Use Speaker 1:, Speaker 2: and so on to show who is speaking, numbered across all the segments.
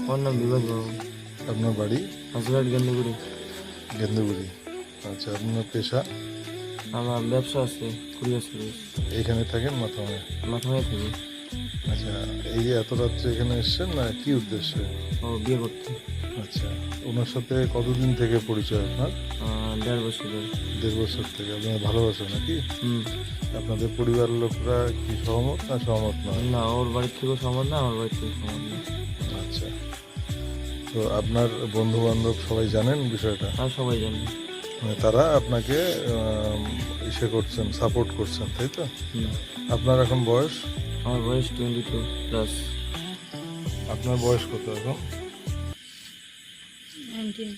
Speaker 1: আমার নাম বিভাস বাবু।
Speaker 2: আপনার বাড়ি?
Speaker 1: হাসপাতাল গেন্দুগুড়ি।
Speaker 2: গেন্দুগুড়ি। আচ্ছা, আপনার পেশা?
Speaker 1: আমার ব্যবসা আছে, কুরিয়ার সার্ভিস।
Speaker 2: এখানে থাকেন মাথায়?
Speaker 1: মাথায় থাকি।
Speaker 2: আচ্ছা, এই যে এত রাত্রে এখানে এসছেন না, কি উদ্দেশ্যে?
Speaker 1: ও বিয়ে করতে।
Speaker 2: আচ্ছা, ওনার সাথে কতদিন থেকে পরিচয় আপনার?
Speaker 1: 1.5 বছর ধরে।
Speaker 2: 1.5 বছর থেকে। আপনার ভালোবাসা নাকি?
Speaker 1: হুম।
Speaker 2: আপনাদের পরিবারের লোকরা কি সহমত না সহমত নয়?
Speaker 1: না, ওর বাড়ির থেকেও সমান না, আমার বাড়ির থেকেও সমান না।
Speaker 2: আচ্ছা, তো আপনার বন্ধু বান্ধব সবাই জানেন বিষয়টা?
Speaker 1: আর সবাই জানে।
Speaker 2: মানে তারা আপনাকে ইসে করছেন, সাপোর্ট করছেন, তাই তো?
Speaker 1: হুম।
Speaker 2: আপনার এখন বয়স?
Speaker 1: আমার বয়স 22+।
Speaker 2: আপনার বয়স কত এখন?
Speaker 3: 19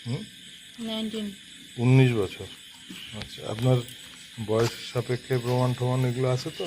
Speaker 2: হুম?
Speaker 3: 19
Speaker 2: 19 বছর। আচ্ছা, আপনার বয়স সাপেক্ষে প্রমাণ টমাণ এগুলো আছে তো?